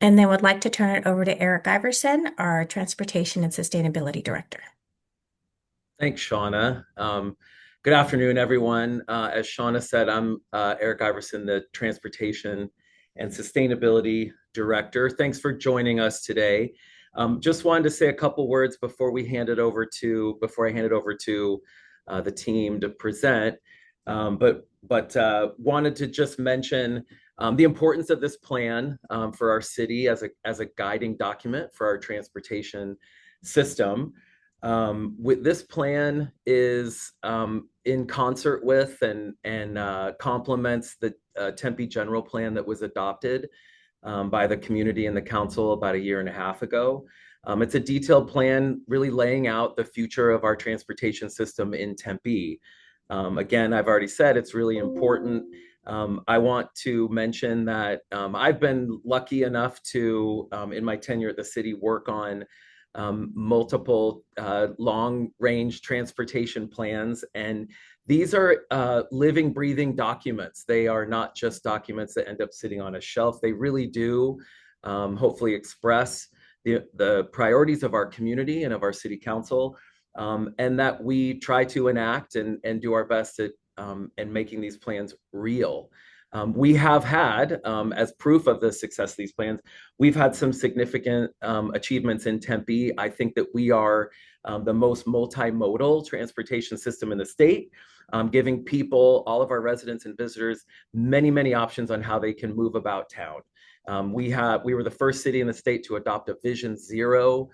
And then would like to turn it over to Eric Iverson, our Transportation and Sustainability Director. Thanks, Shauna. Good afternoon, everyone. As Shauna said, I'm Eric Iverson, the Transportation and Sustainability Director. Thanks for joining us today. Just wanted to say a couple words before I hand it over to the team to present. But wanted to just mention the importance of this plan for our city as a guiding document for our transportation system. With this plan is in concert with and complements the Tempe general plan that was adopted by the community and the council about a year and a half ago. It's a detailed plan really laying out the future of our transportation system in Tempe. Again, I've already said it's really important. I want to mention that I've been lucky enough to, in my tenure at the city, work on multiple long-range transportation plans. And these are living, breathing documents. They are not just documents that end up sitting on a shelf. They really do hopefully express the priorities of our community and of our city council, and that we try to enact and do our best at and making these plans real. We have had, as proof of the success of these plans, we've had some significant achievements in Tempe. I think that we are the most multimodal transportation system in the state, giving people, all of our residents and visitors, many, many options on how they can move about town. We were the first city in the state to adopt a Vision Zero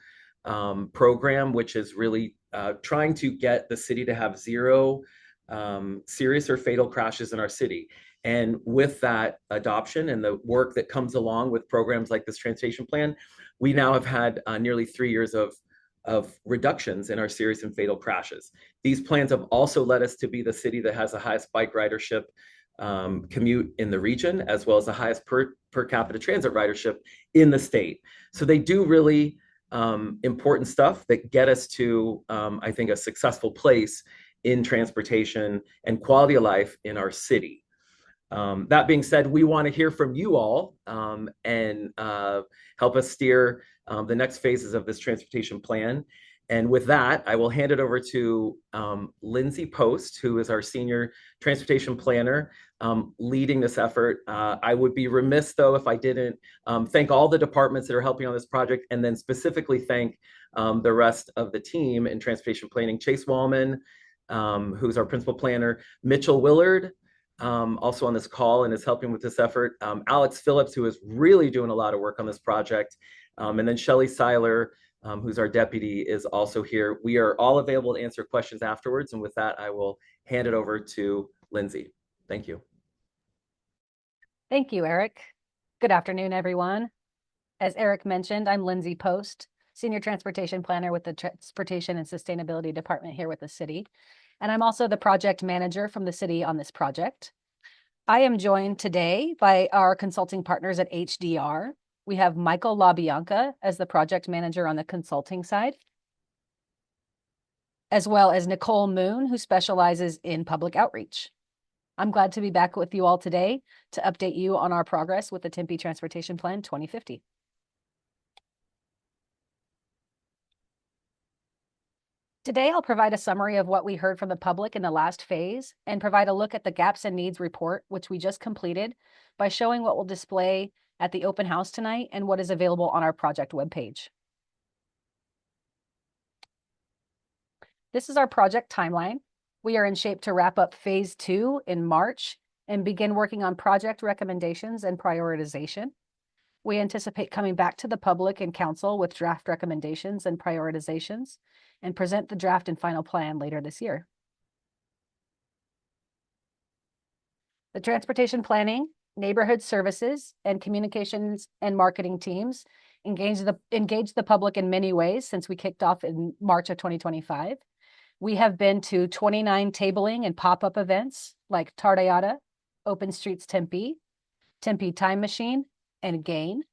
program, which is really trying to get the city to have zero serious or fatal crashes in our city. And with that adoption and the work that comes along with programs like this transportation plan, we now have had nearly 3 years of reductions in our serious and fatal crashes. These plans have also led us to be the city that has the highest bike ridership commute in the region, as well as the highest per capita transit ridership in the state. So they do really important stuff that get us to, I think, a successful place in transportation and quality of life in our city. That being said, we want to hear from you all and help us steer the next phases of this transportation plan. And with that, I will hand it over to Lindsay Post, who is our senior transportation planner, leading this effort. I would be remiss, though, if I didn't thank all the departments that are helping on this project, and then specifically thank the rest of the team in transportation planning. Chase Wallman, who's our principal planner, Mitchell Willard, also on this call and is helping with this effort, Alex Phillips, who is really doing a lot of work on this project, and then Shelly Seiler, who's our deputy, is also here. We are all available to answer questions afterwards. And with that, I will hand it over to Lindsay. Thank you. Thank you, Eric. Good afternoon, everyone. As Eric mentioned, I'm Lindsay Post, Senior Transportation Planner with the Transportation and Sustainability Department here with the city. And I'm also the project manager from the city on this project. I am joined today by our consulting partners at HDR. We have Michael LaBianca as the project manager on the consulting side, as well as Nicole Moon, who specializes in public outreach. I'm glad to be back with you all today to update you on our progress with the Tempe Transportation Plan 2050. Today, I'll provide a summary of what we heard from the public in the last phase and provide a look at the Gaps and Needs report, which we just completed, by showing what we'll display at the open house tonight and what is available on our project webpage. This is our project timeline. We are in shape to wrap up phase 2 in March and begin working on project recommendations and prioritization. We anticipate coming back to the public and council with draft recommendations and prioritizations and present the draft and final plan later this year. The transportation planning, neighborhood services, and communications and marketing teams engage the public in many ways since we kicked off in March of 2025. We have been to 29 tabling and pop-up events like Tardeada, Open Streets Tempe, Tempe Time Machine, and GAIN.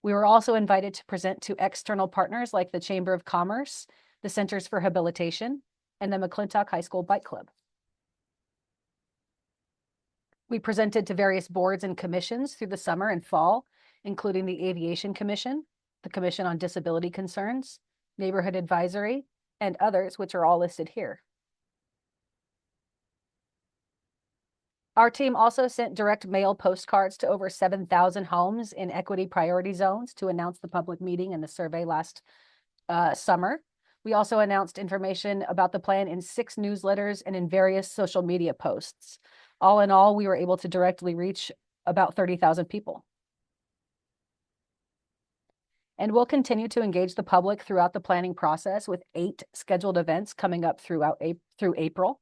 We were also invited to present to external partners like the Chamber of Commerce, the Centers for Habilitation, and the McClintock High School Bike Club. We presented to various boards and commissions through the summer and fall, including the Aviation Commission, the Commission on Disability Concerns, Neighborhood Advisory, and others, which are all listed here. Our team also sent direct mail postcards to over 7,000 homes in equity priority zones to announce the public meeting and the survey last summer. We also announced information about the plan in 6 newsletters and in various social media posts. All in all, we were able to directly reach about 30,000 people. And we'll continue to engage the public throughout the planning process with 8 scheduled events coming up through April.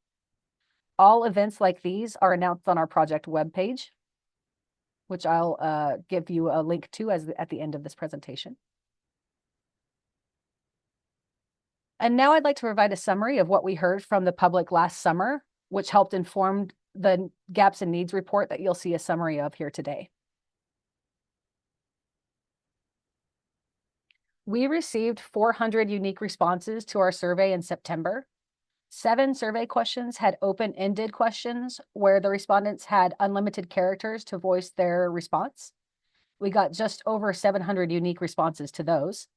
All events like these are announced on our project webpage, which I'll give you a link to at the end of this presentation. And now I'd like to provide a summary of what we heard from the public last summer, which helped inform the Gaps and Needs report that you'll see a summary of here today. We received 400 unique responses to our survey in September. 7 survey questions had open-ended questions where the respondents had unlimited characters to voice their response. We got just over 700 unique responses to those.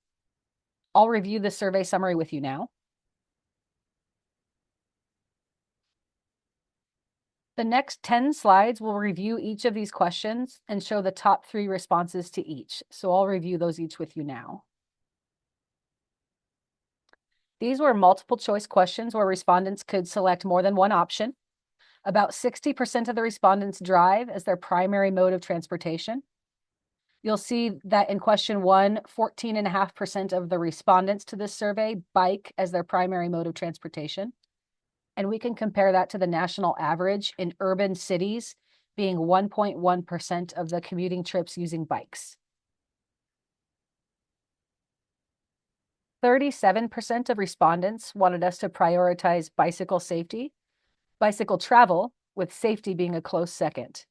I'll review the survey summary with you now. The next 10 slides will review each of these questions and show the top 3 responses to each. So I'll review those each with you now. These were multiple choice questions where respondents could select more than one option. About 60% of the respondents drive as their primary mode of transportation. You'll see that in question 1, 14.5% of the respondents to this survey bike as their primary mode of transportation. And we can compare that to the national average in urban cities being 1.1% of the commuting trips using bikes. 37% of respondents wanted us to prioritize bicycle safety, bicycle travel, with safety being a close second.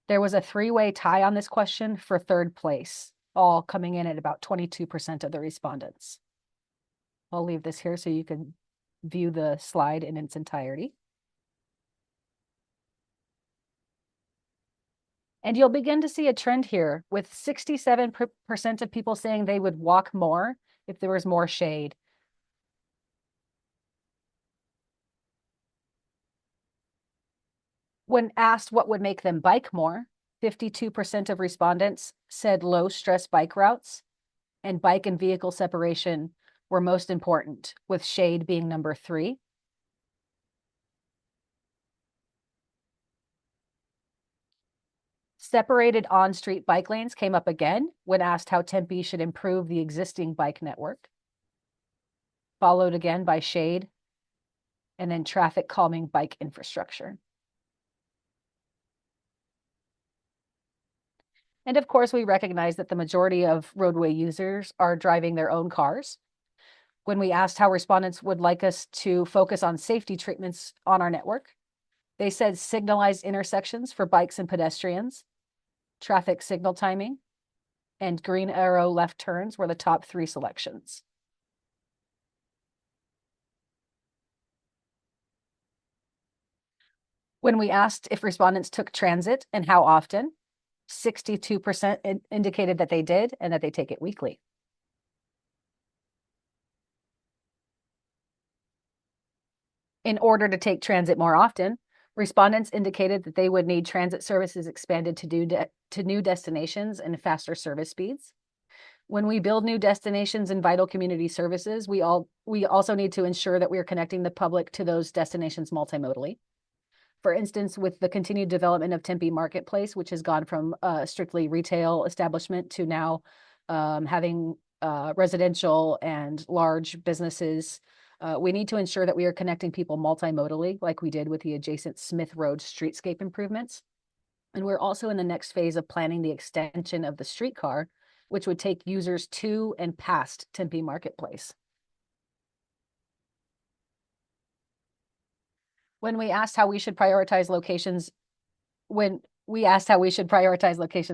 There was a 3-way tie on this question for 3rd place, all coming in at about 22% of the respondents. I'll leave this here so you can view the slide in its entirety. And you'll begin to see a trend here with 67% of people saying they would walk more if there was more shade. When asked what would make them bike more, 52% of respondents said low stress bike routes and bike and vehicle separation were most important, with shade being number 3. Separated on-street bike lanes came up again when asked how Tempe should improve the existing bike network, followed again by shade, and then traffic calming bike infrastructure. And of course, we recognize that the majority of roadway users are driving their own cars. When we asked how respondents would like us to focus on safety treatments on our network, they said signalized intersections for bikes and pedestrians, traffic signal timing, and green arrow left turns were the top 3 selections. When we asked if respondents took transit and how often, 62% indicated that they did and that they take it weekly. In order to take transit more often, respondents indicated that they would need transit services expanded to new destinations and faster service speeds. When we build new destinations and vital community services, we also need to ensure that we are connecting the public to those destinations multimodally. For instance, with the continued development of Tempe Marketplace, which has gone from a strictly retail establishment to now having residential and large businesses, we need to ensure that we are connecting people multimodally, like we did with the adjacent Smith Road streetscape improvements. And we're also in the next phase of planning the extension of the streetcar, which would take users to and past Tempe Marketplace. When we asked how we should prioritize locations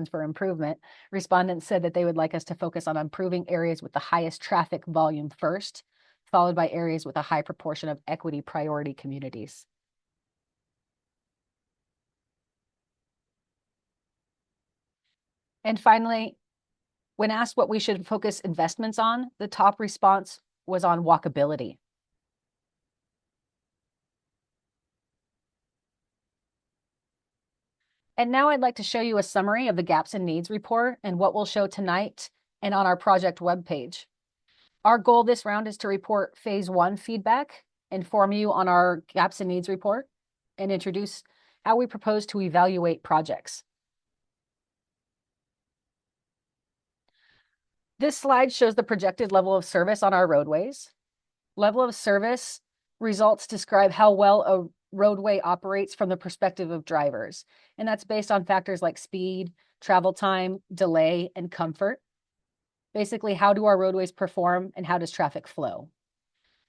for improvement, respondents said that they would like us to focus on improving areas with the highest traffic volume first, followed by areas with a high proportion of equity priority communities. And finally, when asked what we should focus investments on, the top response was on walkability. And now I'd like to show you a summary of the Gaps and Needs report and what we'll show tonight and on our project webpage. Our goal this round is to report phase 1 feedback, inform you on our Gaps and Needs report, and introduce how we propose to evaluate projects. This slide shows the projected level of service on our roadways. Level of service results describe how well a roadway operates from the perspective of drivers, and that's based on factors like speed, travel time, delay, and comfort. Basically, how do our roadways perform and how does traffic flow?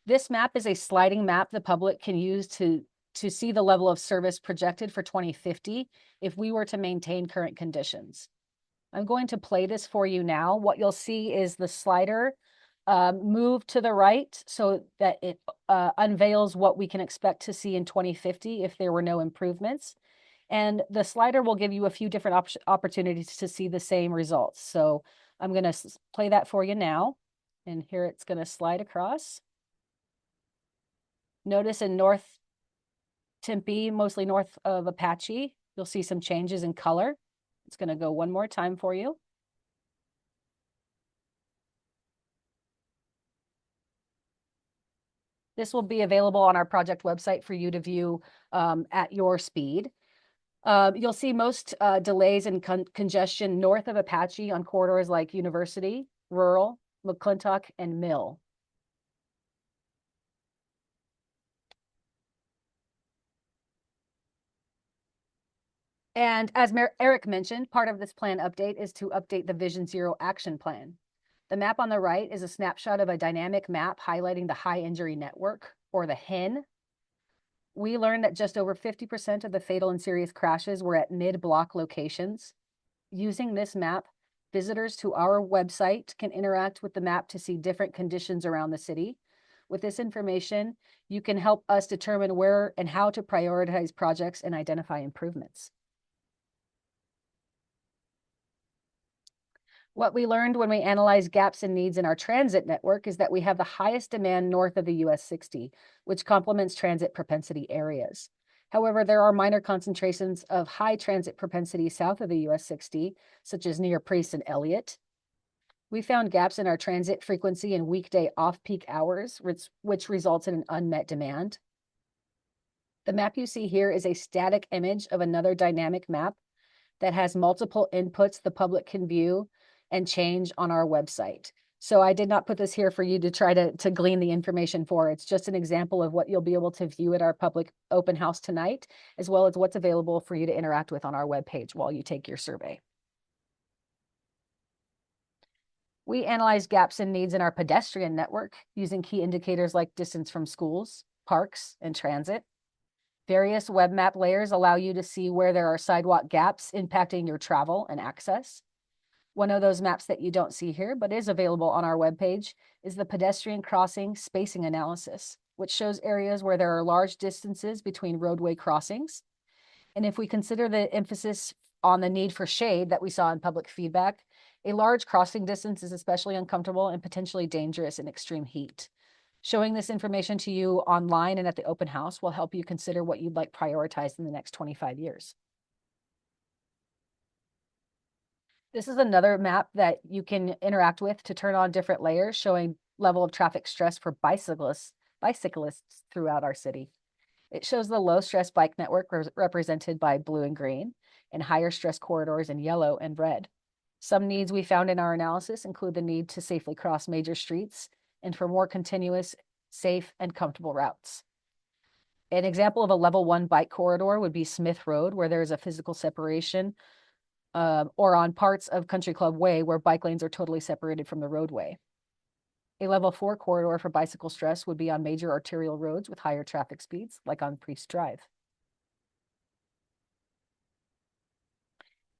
This map is a sliding map the public can use to see the level of service projected for 2050 if we were to maintain current conditions. I'm going to play this for you now. What you'll see is the slider move to the right so that it unveils what we can expect to see in 2050 if there were no improvements. And the slider will give you a few different opportunities to see the same results. So I'm going to play that for you now. And here it's going to slide across. Notice in North Tempe, mostly north of Apache, you'll see some changes in color. It's going to go one more time for you. This will be available on our project website for you to view at your speed. You'll see most delays and congestion north of Apache on corridors like University, Rural, McClintock, and Mill. And as Eric mentioned, part of this plan update is to update the Vision Zero action plan. The map on the right is a snapshot of a dynamic map highlighting the high injury network, or the HIN. We learned that just over 50% of the fatal and serious crashes were at mid-block locations. Using this map, visitors to our website can interact with the map to see different conditions around the city. With this information, you can help us determine where and how to prioritize projects and identify improvements. What we learned when we analyzed gaps and needs in our transit network is that we have the highest demand north of the US 60, which complements transit propensity areas. However, there are minor concentrations of high transit propensity south of the US 60, such as near Priest and Elliott. We found gaps in our transit frequency in weekday off-peak hours, which results in an unmet demand. The map you see here is a static image of another dynamic map that has multiple inputs the public can view and change on our website. So I did not put this here for you to try to glean the information for. It's just an example of what you'll be able to view at our public open house tonight, as well as what's available for you to interact with on our webpage while you take your survey. We analyze gaps and needs in our pedestrian network using key indicators like distance from schools, parks, and transit. Various web map layers allow you to see where there are sidewalk gaps impacting your travel and access. One of those maps that you don't see here, but is available on our webpage, is the pedestrian crossing spacing analysis, which shows areas where there are large distances between roadway crossings. And if we consider the emphasis on the need for shade that we saw in public feedback, a large crossing distance is especially uncomfortable and potentially dangerous in extreme heat. Showing this information to you online and at the open house will help you consider what you'd like prioritized in the next 25 years. This is another map that you can interact with to turn on different layers, showing level of traffic stress for bicyclists throughout our city. It shows the low stress bike network represented by blue and green, and higher stress corridors in yellow and red. Some needs we found in our analysis include the need to safely cross major streets and for more continuous, safe, and comfortable routes. An example of a level 1 bike corridor would be Smith Road, where there is a physical separation, or on parts of Country Club Way where bike lanes are totally separated from the roadway. A level 4 corridor for bicycle stress would be on major arterial roads with higher traffic speeds, like on Priest Drive.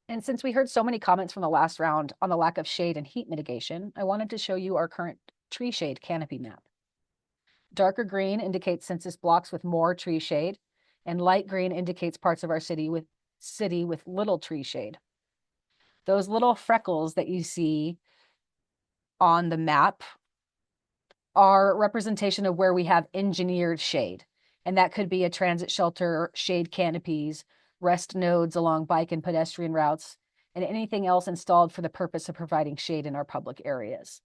And since we heard so many comments from the last round on the lack of shade and heat mitigation, I wanted to show you our current tree shade canopy map. Darker green indicates census blocks with more tree shade, and light green indicates parts of our city with little tree shade. Those little freckles that you see on the map are representation of where we have engineered shade. And that could be a transit shelter, shade canopies, rest nodes along bike and pedestrian routes, and anything else installed for the purpose of providing shade in our public areas.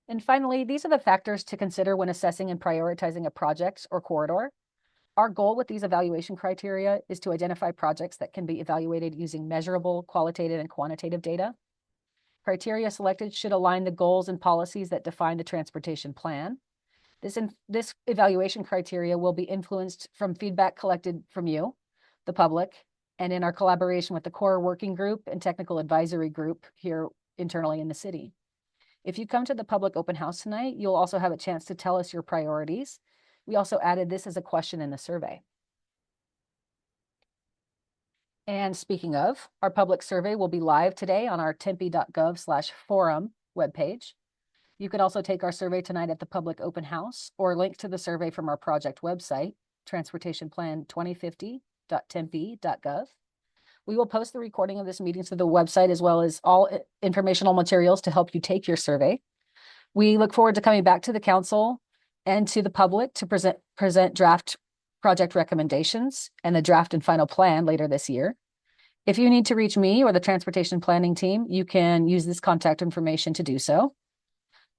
And finally, these are the factors to consider when assessing and prioritizing a project or corridor. Our goal with these evaluation criteria is to identify projects that can be evaluated using measurable, qualitative, and quantitative data. Criteria selected should align the goals and policies that define the transportation plan. This evaluation criteria will be influenced from feedback collected from you, the public, and in our collaboration with the core working group and technical advisory group here internally in the city. If you come to the public open house tonight, you'll also have a chance to tell us your priorities. We also added this as a question in the survey. And speaking of, our public survey will be live today on our tempe.gov/forum webpage. You can also take our survey tonight at the public open house or link to the survey from our project website, transportationplan2050.tempe.gov. We will post the recording of this meeting to the website as well as all informational materials to help you take your survey. We look forward to coming back to the council and to the public to present draft project recommendations and the draft and final plan later this year. If you need to reach me or the transportation planning team, you can use this contact information to do so.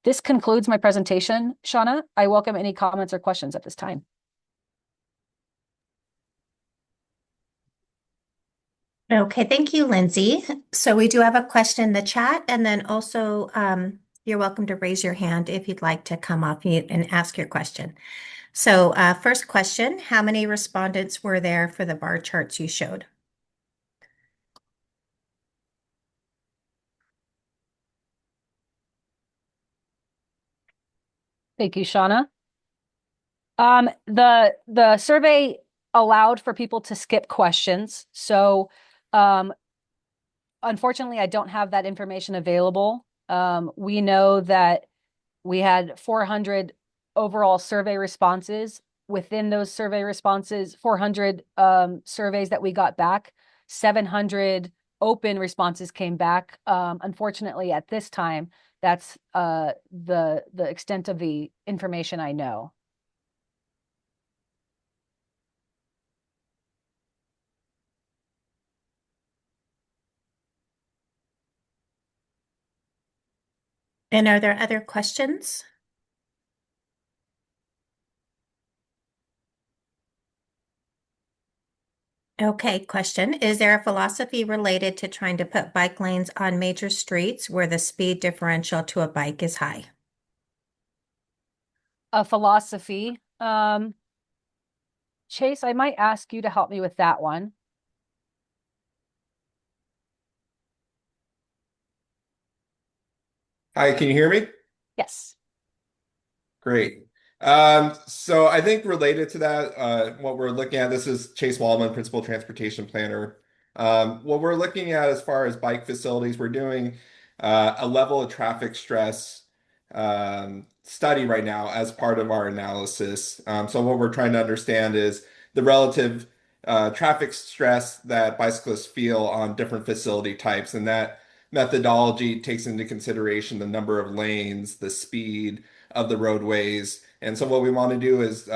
This concludes my presentation. Shauna, I welcome any comments or questions at this time. Okay, thank you, Lindsay. So we do have a question in the chat, and then also you're welcome to raise your hand if you'd like to come off mute and ask your question. So first question, how many respondents were there for the bar charts you showed? Thank you, Shauna. The survey allowed for people to skip questions. So unfortunately, I don't have that information available. We know that we had 400 overall survey responses. Within those survey responses, 400 surveys that we got back, 700 open responses came back. Unfortunately, at this time, that's the extent of the information I know. And are there other questions? Okay, question. Is there a philosophy related to trying to put bike lanes on major streets where the speed differential to a bike is high? A philosophy. Chase, I might ask you to help me with that one. Hi, can you hear me? Yes. Great. So I think related to that, what we're looking at, this is Chase Wallman, Principal Transportation Planner. What we're looking at as far as bike facilities, we're doing a level of traffic stress study right now as part of our analysis. So what we're trying to understand is the relative traffic stress that bicyclists feel on different facility types, and that methodology takes into consideration the number of lanes, the speed of the roadways. And so what we want to do is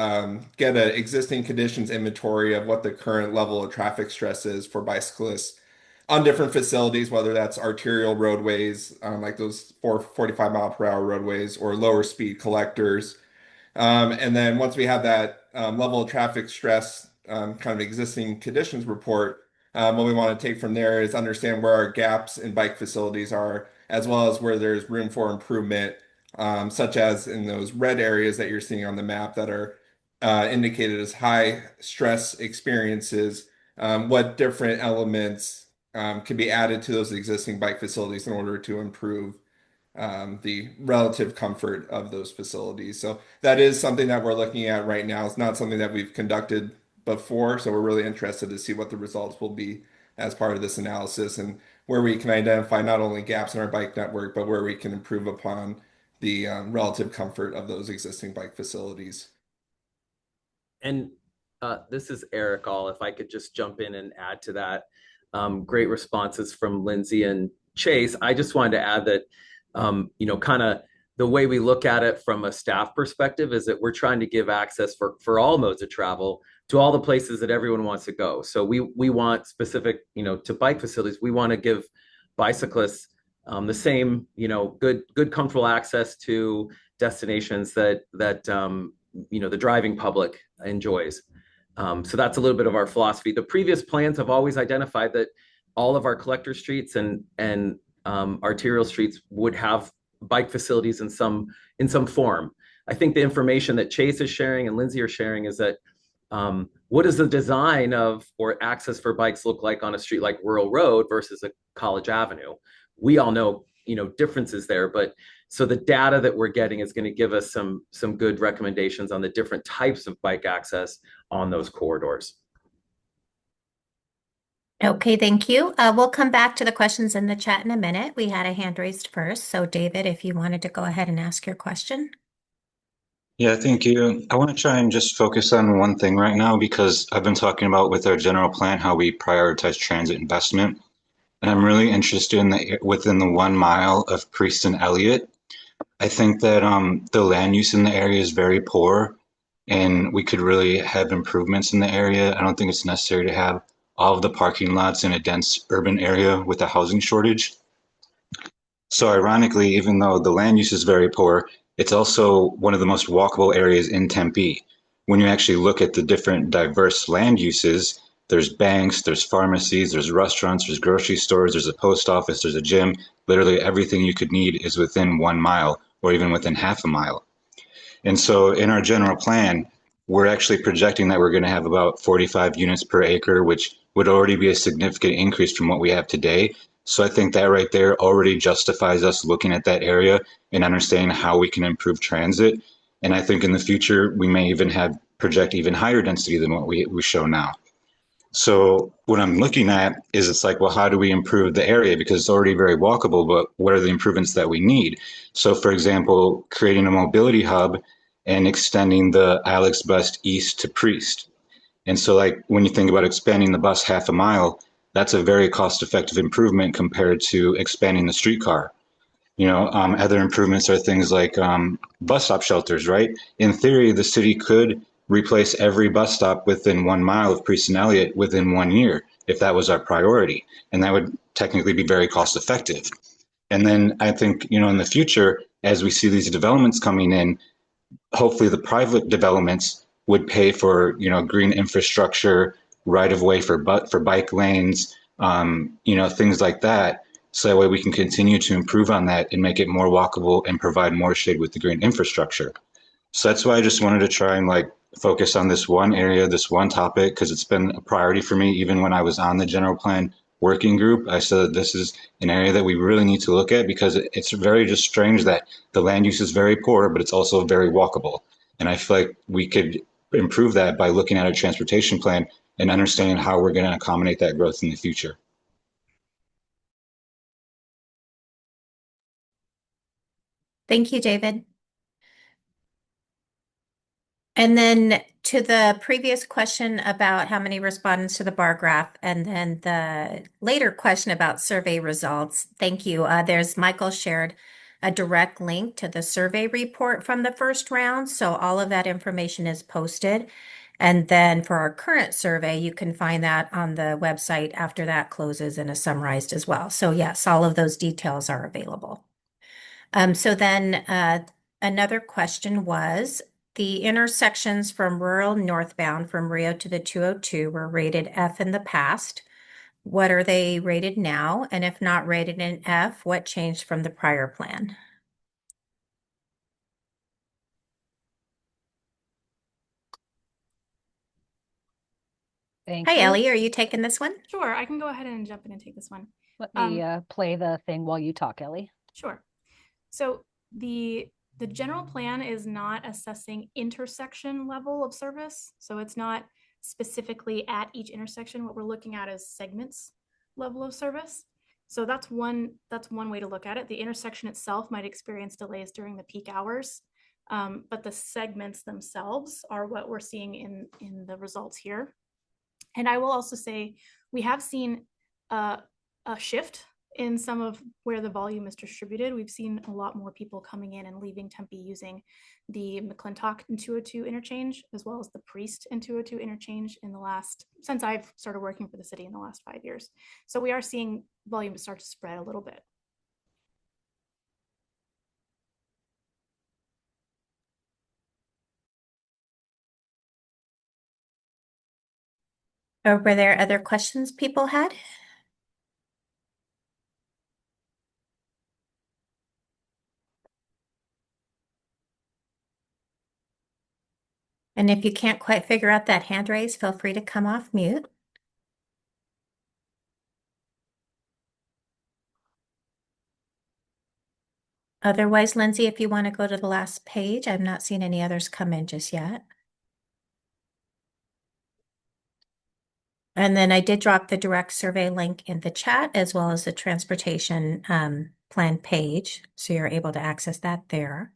get an existing conditions inventory of what the current level of traffic stress is for bicyclists on different facilities, whether that's arterial roadways, like those 45-mile-per-hour roadways, or lower speed collectors. And then once we have that level of traffic stress kind of existing conditions report, what we want to take from there is understand where our gaps in bike facilities are, as well as where there's room for improvement, such as in those red areas that you're seeing on the map that are indicated as high stress experiences. What different elements can be added to those existing bike facilities in order to improve the relative comfort of those facilities. So that is something that we're looking at right now. It's not something that we've conducted before, so we're really interested to see what the results will be as part of this analysis and where we can identify not only gaps in our bike network, but where we can improve upon the relative comfort of those existing bike facilities. And This is Eric All. If I could just jump in and add to that. Great responses from Lindsay and Chase. I just wanted to add that, kind of the way we look at it from a staff perspective is that we're trying to give access for all modes of travel to all the places that everyone wants to go. So we want specific, to bike facilities. We want to give bicyclists the same, good, comfortable access to destinations that the driving public enjoys. So that's a little bit of our philosophy. The previous plans have always identified that all of our collector streets and arterial streets would have bike facilities in some form. I think the information that Chase is sharing and Lindsay are sharing is that what does the design of or access for bikes look like on a street like Rural Road versus a College Avenue? We all know differences there, but so the data that we're getting is going to give us some good recommendations on the different types of bike access on those corridors. Okay, thank you. We'll come back to the questions in the chat in a minute. We had a hand raised first. So David, if you wanted to go ahead and ask your question. Yeah, thank you. I want to try and just focus on one thing right now because I've been talking about with our general plan how we prioritize transit investment. And I'm really interested in within the 1 mile of Priest and Elliott. I think that the land use in the area is very poor and we could really have improvements in the area. I don't think it's necessary to have all of the parking lots in a dense urban area with a housing shortage. So ironically, even though the land use is very poor, it's also one of the most walkable areas in Tempe. When you actually look at the different diverse land uses, there's banks, there's pharmacies, there's restaurants, there's grocery stores, there's a post office, there's a gym. Literally everything you could need is within 1 mile or even within half a mile. And so in our general plan, we're actually projecting that we're going to have about 45 units per acre, which would already be a significant increase from what we have today. So I think that right there already justifies us looking at that area and understanding how we can improve transit. And I think in the future, we may even project even higher density than what we show now. So what I'm looking at is it's like, well, how do we improve the area? Because it's already very walkable, but what are the improvements that we need? So for example, creating a mobility hub and extending the Alex bus east to Priest. And so like when you think about expanding the bus half a mile, that's a very cost-effective improvement compared to expanding the streetcar. Other improvements are things like bus stop shelters, right? In theory, the city could replace every bus stop within 1 mile of Priest and Elliott within 1 year, if that was our priority. And that would technically be very cost effective. And then I think, in the future, as we see these developments coming in, hopefully the private developments would pay for, green infrastructure, right of way for bike lanes, things like that. So that way we can continue to improve on that and make it more walkable and provide more shade with the green infrastructure. So that's why I just wanted to try and focus on this one area, this one topic, because it's been a priority for me. Even when I was on the general plan working group, I said that this is an area that we really need to look at because it's very just strange that the land use is very poor, but it's also very walkable. And I feel like we could improve that by looking at a transportation plan and understanding how we're going to accommodate that growth in the future. Thank you, David. And then to the previous question about how many respondents to the bar graph, and then the later question about survey results. Thank you. There's Michael shared a direct link to the survey report from the first round. So all of that information is posted. And then for our current survey, you can find that on the website after that closes and is summarized as well. So yes, all of those details are available. So then another question was, the intersections from rural northbound from Rio to the 202 were rated F in the past. What are they rated now? And if not rated in F, what changed from the prior plan? Thank Hi, you. Ellie, are you taking this one? Sure, I can go ahead and jump in and take this one. Let me play the thing while you talk, Ellie. Sure. So the general plan is not assessing intersection level of service. So it's not specifically at each intersection. What we're looking at is segments level of service. So that's one way to look at it. The intersection itself might experience delays during the peak hours. but the segments themselves are what we're seeing in the results here. And I will also say we have seen a shift in some of where the volume is distributed. We've seen a lot more people coming in and leaving Tempe using the McClintock and 202 interchange, as well as the Priest and 202 interchange since I've started working for the city in the last 5 years. So we are seeing volume start to spread a little bit. Or were there other questions people had? And if you can't quite figure out that hand raise, feel free to come off mute. Otherwise, Lindsay, if you want to go to the last page, I'm not seeing any others come in just yet. And then I did drop the direct survey link in the chat as well as the transportation plan page. So you're able to access that there.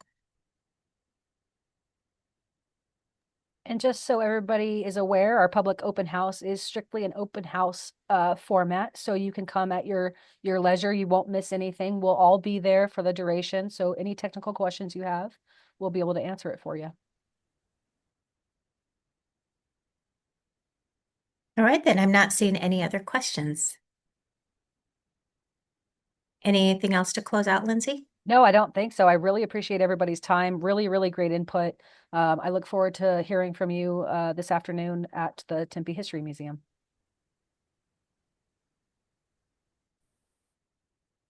And just so everybody is aware, our public open house is strictly an open house format. So you can come at your leisure. You won't miss anything. We'll all be there for the duration. So any technical questions you have, we'll be able to answer it for you. All right, then I'm not seeing any other questions. Anything else to close out, Lindsay? No, I don't think so. I really appreciate everybody's time. Really, really great input. I look forward to hearing from you this afternoon at the Tempe History Museum.